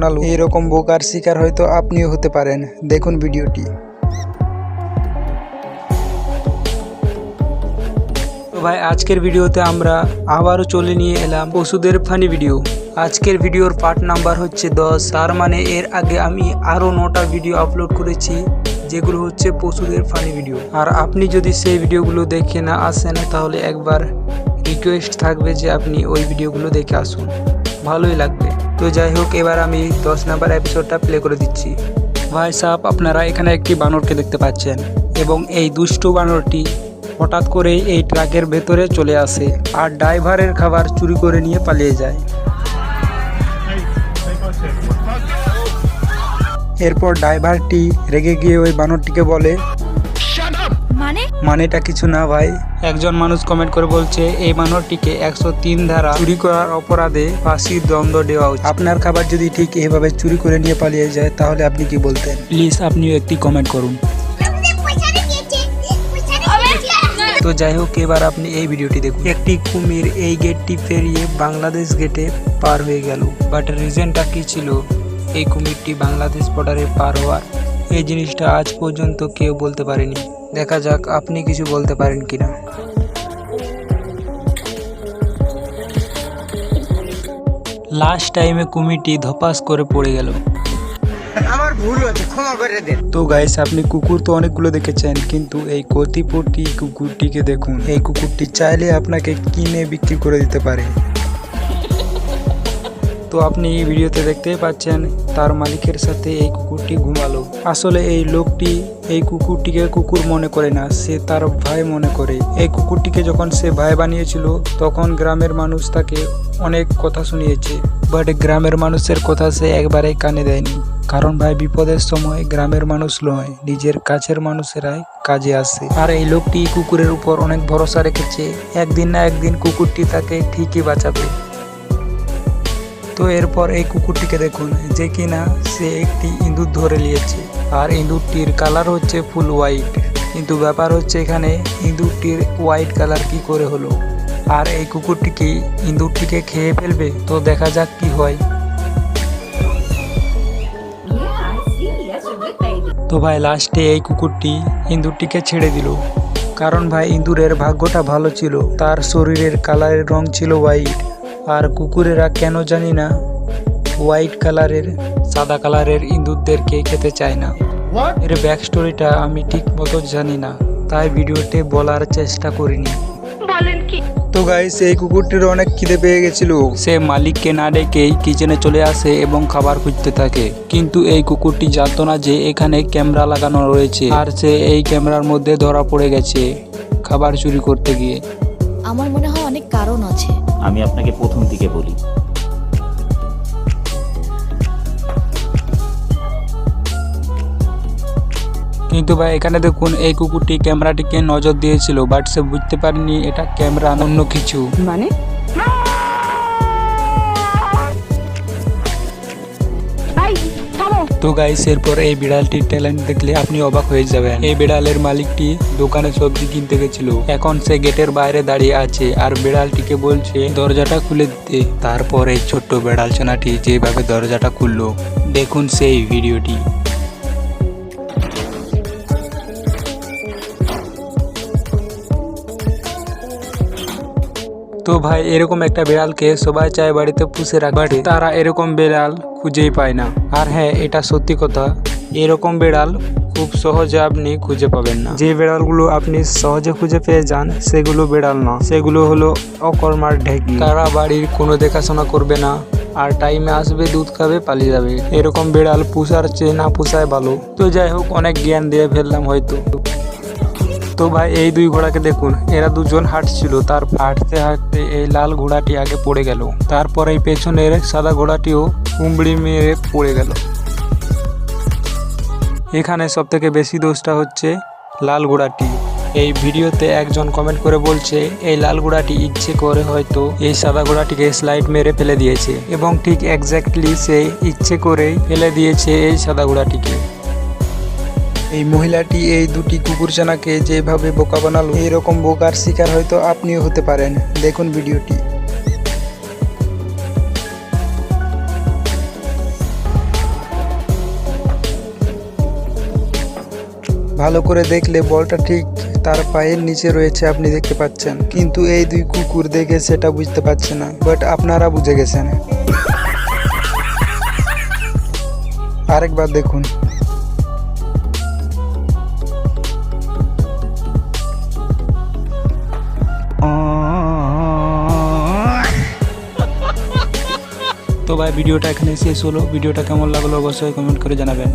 বানালো। এরকম বোকার শিকার হয়তো আপনিও হতে পারেন। দেখুন ভিডিওটি। তো ভাই আজকের ভিডিওতে আমরা আবারও চলে নিয়ে এলাম পশুদের ফানি ভিডিও। আজকের ভিডিওর পার্ট নাম্বার হচ্ছে 10। তার মানে এর আগে আমি আরও 9টা ভিডিও আপলোড করেছি, যেগুলো হচ্ছে পশুদের ফানি ভিডিও। আর আপনি যদি সেই ভিডিওগুলো দেখে না আসেন তাহলে একবার রিকোয়েস্ট থাকবে যে আপনি ওই ভিডিওগুলো দেখে আসুন, ভালোই লাগবে। তো যাই হোক, এবার আমি 10 নাম্বার এপিসোডটা প্লে করে দিচ্ছি। ভাই সাহেব, আপনারা এখানে একটি বানরকে দেখতে পাচ্ছেন এবং এই দুষ্টু বানরটি হঠাৎ করে এই ট্রাকের ভেতরে চলে আসে আর ড্রাইভারের খাবার চুরি করে নিয়ে পালিয়ে যায়। এরপর ড্রাইভারটি রেগে গিয়ে ওই বানরটিকে বলে, মানেটা কিছু না ভাই। একজন মানুষ কমেন্ট করে বলছে এই বানরটিকে 103 ধারা চুরি করার অপরাধে ফাঁসির দণ্ড দেওয়া উচিত। আপনার খাবার যদি ঠিক এভাবে চুরি করে নিয়ে পালিয়ে যায় তাহলে আপনি কি বলতেন? প্লিজ আপনিও একটি কমেন্ট করুন। তো যাই হোক, এবার আপনি এই ভিডিওটি দেখুন। একটি কুমির এই গেটটি পেরিয়ে বাংলাদেশ গেটে পার হয়ে গেল, বাট রিজনটা কি ছিল এই কুমিরটি বাংলাদেশ বর্ডারে পার হওয়ার? এই জিনিসটা আজ পর্যন্ত কেউ বলতে পারেনি। দেখা যাক আপনি কিছু বলতে পারেন কিনা। লাস্ট টাইমে কুমিরটি ধপাস করে পড়ে গেল। আমার ভুল হয়েছে, ক্ষমা করে দেন। তো গাইস, আপনি কুকুর তো অনেকগুলো দেখেছেন, কিন্তু এই কতিপটি কুকুরটিকে দেখুন। এই কুকুরটি চাইলে আপনাকে কিনে বিক্রি করে দিতে পারে। তো আপনি এই ভিডিওতে দেখতেই পাচ্ছেন তার মালিকের সাথে এই কুকুরটি ঘুমালো। আসলে এই লোকটি এই কুকুরটিকে কুকুর মনে করে না, সে তার ভাই মনে করে। এই কুকুরটিকে যখন সে ভাই বানিয়েছিল তখন গ্রামের মানুষ তাকে অনেক কথা শুনিয়েছে, বাট গ্রামের মানুষের কথা সে একবারেই কানে দেয়নি। কারণ ভাই, বিপদের সময় গ্রামের মানুষ নয়, নিজের কাছের মানুষেরাই কাজে আসে। আর এই লোকটি কুকুরের উপর অনেক ভরসা রেখেছে, একদিন না একদিন কুকুরটি তাকে ঠিকই বাঁচাবে। তো এরপর এই কুকুরটিকে দেখুন, যে কিনা সে একটি ইঁদুর ধরে নিয়েছে, আর ইঁদুরটির কালার হচ্ছে ফুল হোয়াইট। কিন্তু ব্যাপার হচ্ছে এখানে ইঁদুরটির হোয়াইট কালার কি করে হলো? আর এই কুকুরটি কি ইঁদুরটিকে খেয়ে ফেলবে? তো দেখা যাক কি হয়। তো ভাই লাস্টে এই কুকুরটি ইঁদুরটিকে ছেড়ে দিল, কারণ ভাই ইঁদুরের ভাগ্যটা ভালো ছিল, তার শরীরের কালারের রং ছিল হোয়াইট। আর কুকুরেরা কেন জানি না হোয়াইট কালারের, সাদা কালারের ইঁদুরদেরকে খেতে চায় না। এর ব্যাক স্টোরিটা আমি ঠিক মতো জানি না, তাই ভিডিওতে বলার চেষ্টা করিনি। তো গাইস, এই কুকুরটির অনেক খিদে পেয়ে গেছিল। সে মালিককে না ডেকেই কিচেনে চলে আসে এবং খাবার খুঁজতে থাকে। কিন্তু এই কুকুরটি জানতো না যে এখানে ক্যামেরা লাগানো রয়েছে, আর সে এই ক্যামেরার মধ্যে ধরা পড়ে গেছে খাবার চুরি করতে গিয়ে। আমার মনে হয় অনেক কারণ আছে। আমি আপনাকে প্রথম দিকে বলি, কিন্তু ভাই এখানে দেখুন, এই কুকুরটি ক্যামেরাটিকে নজর দিয়েছিল, বাট সে বুঝতে পারেনি এটা ক্যামেরা অন্য কিছু। মানে তো গাইস, এরপর এই বিড়ালটির ট্যালেন্ট দেখলে আপনি অবাক হয়ে যাবেন। এই বিড়ালের মালিকটি দোকানে সবজি কিনতে গেছিল, এখন সে গেটের বাইরে দাঁড়িয়ে আছে আর বিড়ালটিকে বলছে দরজাটা খুলে দিতে। তারপর এই ছোট্ট বিড়াল ছানাটি যেভাবে দরজাটা খুললো, দেখুন সেই ভিডিওটি। তো ভাই, এরকম একটা বিড়ালকে সবাই চায় বাড়িতে পুষে রাখতে, তারা এরকম বিড়াল খুঁজেই পায় না। আর হ্যাঁ, এটা সত্যি কথা, এরকম বিড়াল খুব সহজে আপনি খুঁজে পাবেন না। যে বিড়ালগুলো আপনি সহজে খুঁজে পেয়ে যান সেগুলো বিড়াল না, সেগুলো হলো অকর্মার ঢেকি। তারা বাড়ির কোনো দেখাশোনা করবে না, আর টাইমে আসবে, দুধ খাবে, পালিয়ে যাবে। এরকম বিড়াল পুষার চেয়ে না পুষায় ভালো। তো যাই হোক, অনেক জ্ঞান দিয়ে ফেললাম হয়তো। তো ভাই, এই দুই ঘোড়াকে দেখুন, এরা দুজন হাঁটছিল, তার হাঁটতে হাঁটতে এই লাল ঘোড়াটি আগে পড়ে গেল, তারপর এই পেছনের সাদা ঘোড়াটিও কুমড়ি মেরে পড়ে গেল। এখানে সব থেকে বেশি দোষটা হচ্ছে লাল ঘোড়াটি। এই ভিডিওতে একজন কমেন্ট করে বলছে এই লাল ঘোড়াটি ইচ্ছে করে হয়তো এই সাদা ঘোড়াটিকে স্লাইড মেরে ফেলে দিয়েছে, এবং ঠিক এক্স্যাক্টলি সে ইচ্ছে করেই ফেলে দিয়েছে এই সাদা ঘোড়াটিকে। এই মহিলাটি এই দুটি কুকুরছানাকে যেভাবে বোকা বানালো, এরকম বোকার শিকার হয়তো আপনিও হতে পারেন। দেখুন ভিডিওটি। ভালো করে দেখলে বলটা ঠিক তার পায়ের নিচে রয়েছে, আপনি দেখতে পাচ্ছেন, কিন্তু এই দুই কুকুর দেখে সেটা বুঝতে পারছে না, বাট আপনারা বুঝে গেছেন। আরেকবার দেখুন। তো ভাই ভিডিওটা এখানে শেষ হলো। ভিডিওটা কেমন লাগলো অবশ্যই কমেন্ট করে জানাবেন।